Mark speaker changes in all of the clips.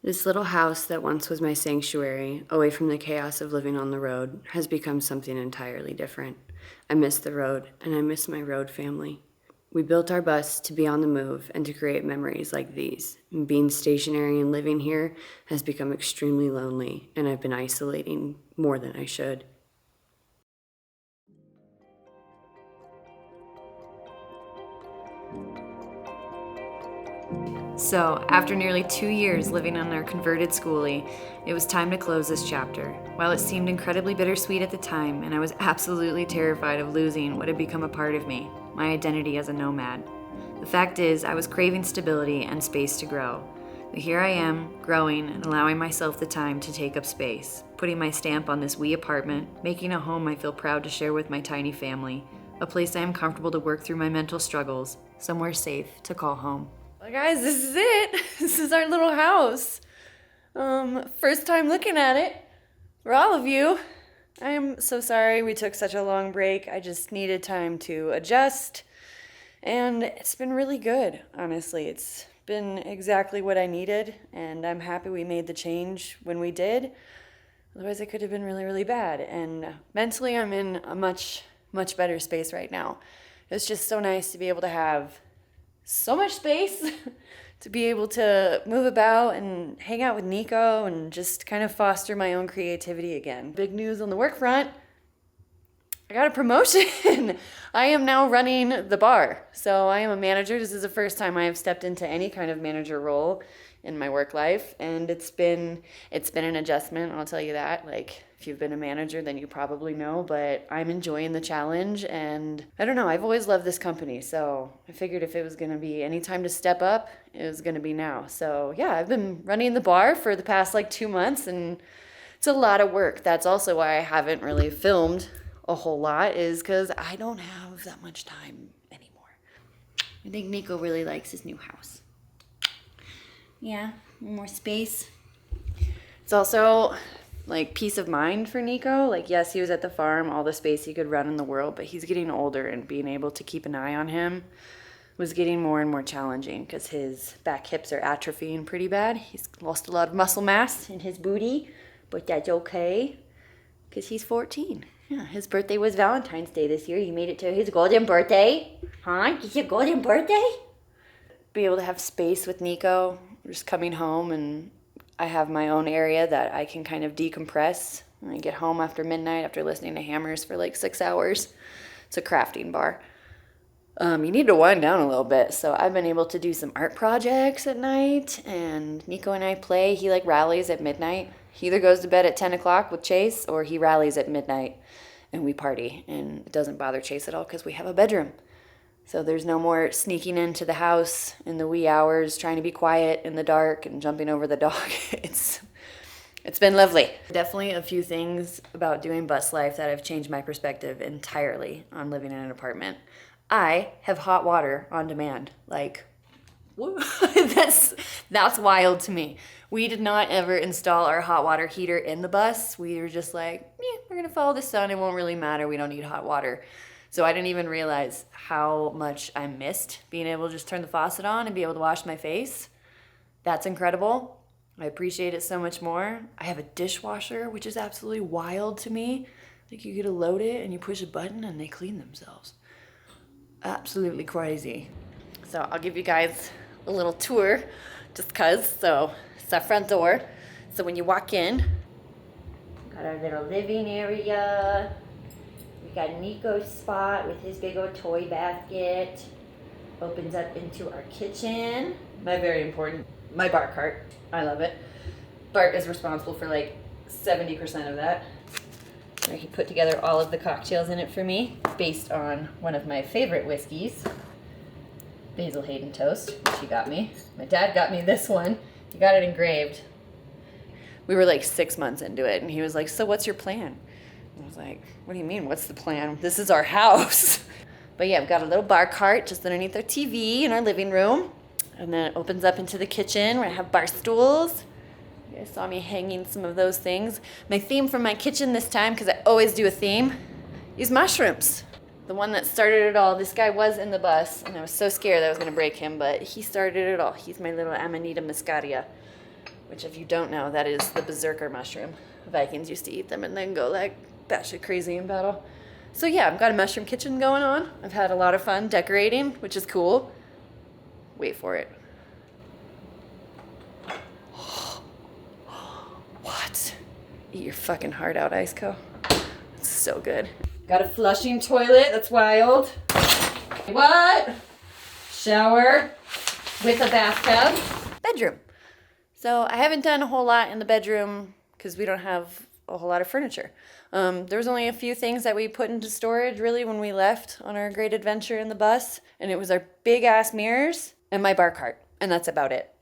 Speaker 1: This little house that once was my sanctuary, away from the chaos of living on the road, has become something entirely different. I miss the road, and I miss my road family. We built our bus to be on the move and to create memories like these. And being stationary and living here has become extremely lonely, and I've been isolating more than I should.
Speaker 2: So, after nearly 2 years living in our converted schoolie, it was time to close this chapter. While it seemed incredibly bittersweet at the time, and I was absolutely terrified of losing what had become a part of me, my identity as a nomad. The fact is, I was craving stability and space to grow. But here I am, growing and allowing myself the time to take up space, putting my stamp on this wee apartment, making a home I feel proud to share with my tiny family, a place I am comfortable to work through my mental struggles, somewhere safe to call home.
Speaker 3: Well, guys, this is it. This is our little house. First time looking at it for all of you. I am so sorry we took such a long break. I just needed time to adjust, and it's been really good, honestly. It's been exactly what I needed, and I'm happy we made the change when we did. Otherwise, it could have been really, really bad. And mentally, I'm in a much, much better space right now. It's just so nice to be able to have so much space to be able to move about and hang out with Nico and just kind of foster my own creativity again. Big news on the work front. I got a promotion. I am now running the bar. So I am a manager. This is the first time I have stepped into any kind of manager role in my work life, and it's been an adjustment, I'll tell you that. Like, if you've been a manager, then you probably know, but I'm enjoying the challenge, and I don't know, I've always loved this company, so I figured if it was going to be any time to step up, it was going to be now. So yeah, I've been running the bar for the past 2 months, and it's a lot of work. That's also why I haven't really filmed a whole lot, is because I don't have that much time anymore. I think Nico really likes his new house. Yeah, more space. It's also peace of mind for Nico. Yes, he was at the farm, all the space he could run in the world, but he's getting older, and being able to keep an eye on him was getting more and more challenging because his back hips are atrophying pretty bad. He's lost a lot of muscle mass in his booty, but that's okay because he's 14. Yeah, his birthday was Valentine's Day this year. He made it to his golden birthday. Huh? It's your golden birthday? Be able to have space with Nico, just coming home, and I have my own area that I can kind of decompress. When I get home after midnight, after listening to hammers for 6 hours. It's a crafting bar. You need to wind down a little bit, so I've been able to do some art projects at night, and Nico and I play. He rallies at midnight. He either goes to bed at 10 o'clock with Chase, or he rallies at midnight, and we party, and it doesn't bother Chase at all because we have a bedroom. So there's no more sneaking into the house in the wee hours, trying to be quiet in the dark and jumping over the dog. It's been lovely. Definitely a few things about doing bus life that have changed my perspective entirely on living in an apartment. I have hot water on demand. That's wild to me. We did not ever install our hot water heater in the bus. We were just we're gonna follow the sun. It won't really matter. We don't need hot water. So I didn't even realize how much I missed being able to just turn the faucet on and be able to wash my face. That's incredible. I appreciate it so much more. I have a dishwasher, which is absolutely wild to me. You get to load it and you push a button and they clean themselves. Absolutely crazy. So I'll give you guys a little tour just cause. So it's our front door. So when you walk in, got our little living area. We got Nico's spot with his big old toy basket. Opens up into our kitchen. My very important, my bar cart. I love it. Bart is responsible for 70% of that. Where he put together all of the cocktails in it for me based on one of my favorite whiskeys, Basil Hayden Toast, which he got me. My dad got me this one. He got it engraved. We were 6 months into it, and he was like, "So what's your plan?" I was like, "What do you mean, what's the plan? This is our house." But yeah, we've got a little bar cart just underneath our TV in our living room. And then it opens up into the kitchen where I have bar stools. You guys saw me hanging some of those things. My theme for my kitchen this time, because I always do a theme, is mushrooms. The one that started it all. This guy was in the bus, and I was so scared that I was going to break him, but he started it all. He's my little Amanita muscaria. which if you don't know, that is the berserker mushroom. Vikings used to eat them and then go like batshit crazy in battle. So yeah, I've got a mushroom kitchen going on. I've had a lot of fun decorating, which is cool. Wait for it. What? Eat your fucking heart out, Iceco. It's so good. Got a flushing toilet, that's wild. What? Shower with a bathtub. Bedroom. So I haven't done a whole lot in the bedroom because we don't have a whole lot of furniture. There was only a few things that we put into storage really when we left on our great adventure in the bus, and it was our big ass mirrors and my bar cart, and that's about it.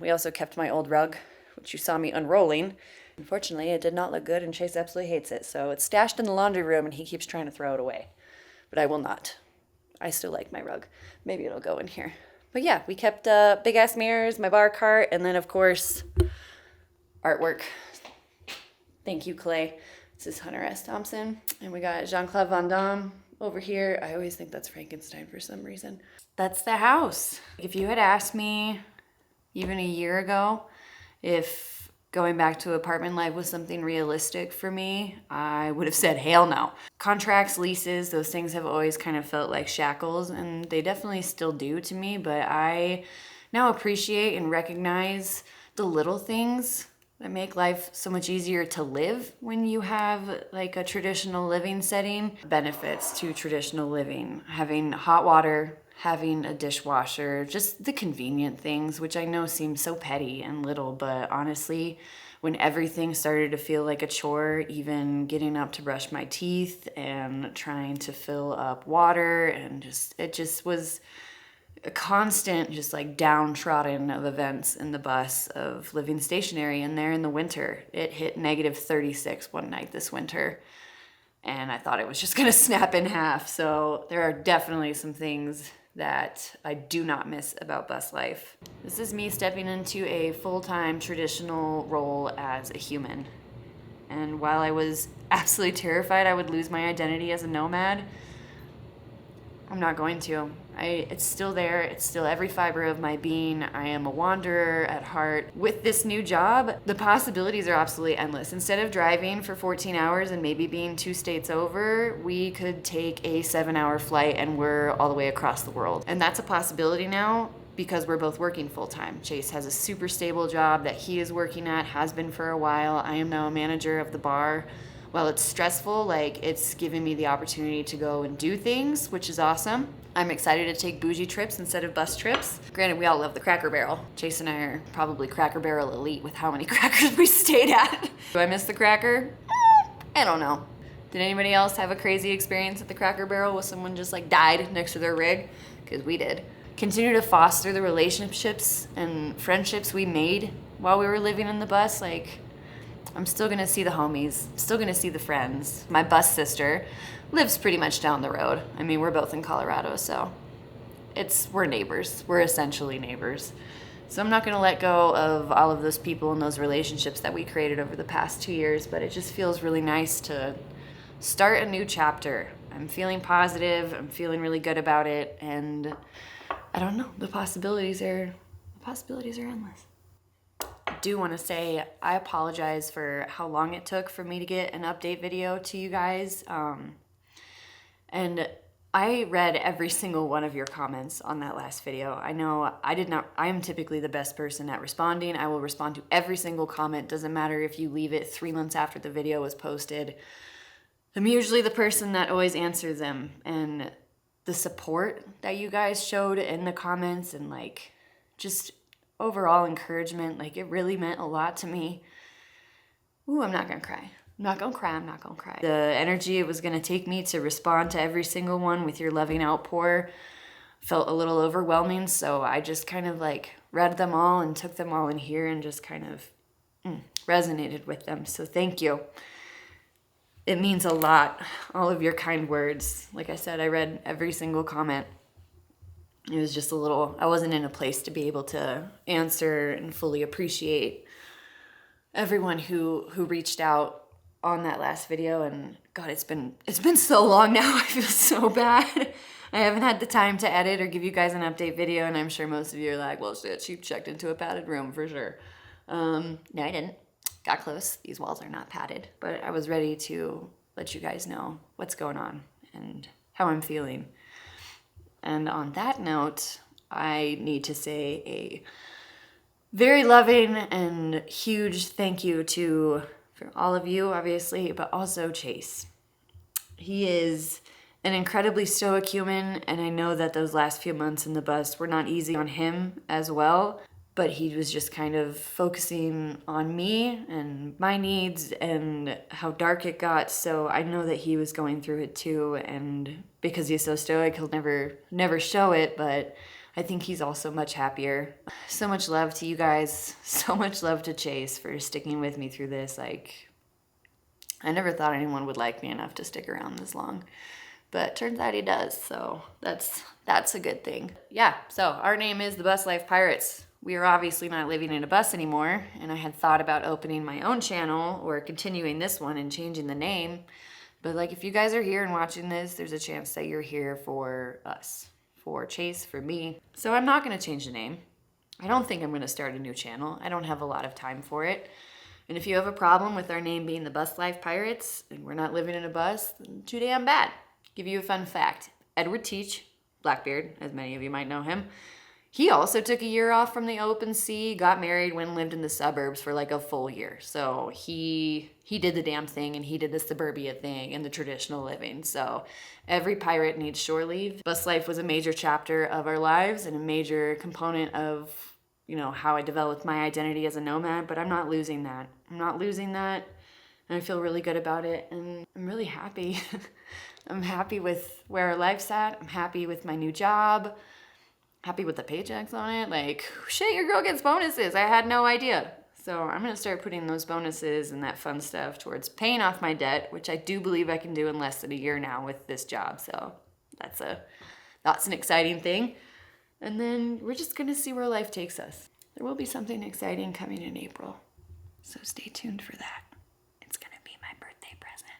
Speaker 3: We also kept my old rug, which you saw me unrolling. Unfortunately, it did not look good, and Chase absolutely hates it, so it's stashed in the laundry room, and he keeps trying to throw it away. But I will not. I still like my rug. Maybe it'll go in here. But yeah, we kept big ass mirrors, my bar cart, and then of course, artwork. Thank you, Clay. This is Hunter S. Thompson, and we got Jean-Claude Van Damme over here. I always think that's Frankenstein for some reason. That's the house. If you had asked me even a year ago if going back to apartment life was something realistic for me, I would have said hell no. Contracts, leases, those things have always kind of felt like shackles, and they definitely still do to me, but I now appreciate and recognize the little things that make life so much easier to live when you have like a traditional living setting. Benefits to traditional living, having hot water, having a dishwasher, just the convenient things, which I know seem so petty and little, but honestly, when everything started to feel like a chore, even getting up to brush my teeth and trying to fill up water, and it just was a constant just like downtrodden of events in the bus of living stationary. And there in the winter, it hit -36 one night this winter, and I thought it was just gonna snap in half. So there are definitely some things that I do not miss about bus life. This is me stepping into a full-time traditional role as a human. And while I was absolutely terrified I would lose my identity as a nomad, I'm not going to. It's still there. It's still every fiber of my being. I am a wanderer at heart. With this new job, the possibilities are absolutely endless. Instead of driving for 14 hours and maybe being 2 states over, we could take a 7-hour flight and we're all the way across the world. And that's a possibility now because we're both working full-time. Chase has a super stable job that he is working at, has been for a while. I am now a manager of the bar. While it's stressful, it's giving me the opportunity to go and do things, which is awesome. I'm excited to take bougie trips instead of bus trips. Granted, we all love the Cracker Barrel. Chase and I are probably Cracker Barrel elite with how many crackers we stayed at. Do I miss the Cracker? I don't know. Did anybody else have a crazy experience at the Cracker Barrel with someone just died next to their rig? Because we did. Continue to foster the relationships and friendships we made while we were living in the bus. I'm still gonna see the homies, still gonna see the friends. My bus sister lives pretty much down the road. I mean, we're both in Colorado, so we're neighbors. We're essentially neighbors. So I'm not gonna let go of all of those people and those relationships that we created over the past 2 years, but it just feels really nice to start a new chapter. I'm feeling positive, I'm feeling really good about it, and I don't know, the possibilities are endless. I do want to say I apologize for how long it took for me to get an update video to you guys. And I read every single one of your comments on that last video. I know I am typically the best person at responding. I will respond to every single comment. Doesn't matter if you leave it 3 months after the video was posted. I'm usually the person that always answers them. And the support that you guys showed in the comments and just overall encouragement, it really meant a lot to me. Ooh, I'm not gonna cry. I'm not gonna cry. The energy it was gonna take me to respond to every single one with your loving outpour felt a little overwhelming, so I just kind of read them all and took them all in here and just kind of resonated with them. So thank you. It means a lot, all of your kind words. Like I said, I read every single comment. It was just I wasn't in a place to be able to answer and fully appreciate everyone who reached out on that last video. And God, it's been so long now. I feel so bad. I haven't had the time to edit or give you guys an update video, and I'm sure most of you are like, well, shit, she checked into a padded room for sure.
Speaker 2: No, I didn't. Got close. These walls are not padded, but I was ready to let you guys know what's going on and how I'm feeling. And on that note, I need to say a very loving and huge thank you for all of you, obviously, but also Chase. He is an incredibly stoic human, and I know that those last few months in the bus were not easy on him as well, but he was just kind of focusing on me and my needs and how dark it got. So I know that he was going through it too, and because he's so stoic, he'll never show it, but I think he's also much happier. So much love to you guys. So much love to Chase for sticking with me through this. Like, I never thought anyone would like me enough to stick around this long, but turns out he does. So that's a good thing. Yeah. So our name is the Bus Life Pirates. We are obviously not living in a bus anymore, and I had thought about opening my own channel or continuing this one and changing the name. But like, if you guys are here and watching this, there's a chance that you're here for us. For Chase, for me. So I'm not going to change the name. I don't think I'm going to start a new channel. I don't have a lot of time for it. And if you have a problem with our name being the Bus Life Pirates and we're not living in a bus, then too damn bad. Give you a fun fact. Edward Teach, Blackbeard, as many of you might know him, he also took a year off from the open sea, got married, went and lived in the suburbs for like a full year. So he did the damn thing, and he did the suburbia thing and the traditional living. So every pirate needs shore leave. Bus life was a major chapter of our lives and a major component of, how I developed my identity as a nomad, but I'm not losing that. I'm not losing that, and I feel really good about it, and I'm really happy. I'm happy with where our life's at. I'm happy with my new job. Happy with the paychecks on it. Like, shit, your girl gets bonuses. I had no idea. So I'm going to start putting those bonuses and that fun stuff towards paying off my debt, which I do believe I can do in less than a year now with this job. So that's an exciting thing. And then we're just going to see where life takes us. There will be something exciting coming in April. So stay tuned for that. It's going to be my birthday present.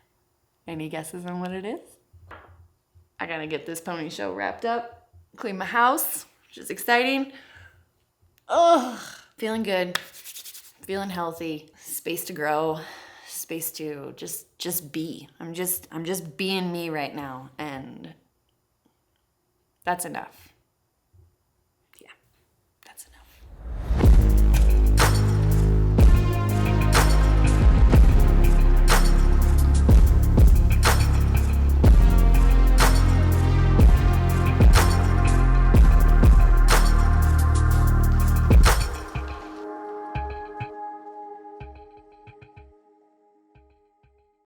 Speaker 2: Any guesses on what it is? I got to get this pony show wrapped up, clean my house, which is exciting. Oh, feeling good, feeling healthy, space to grow, space to just be. I'm just being me right now, and that's enough.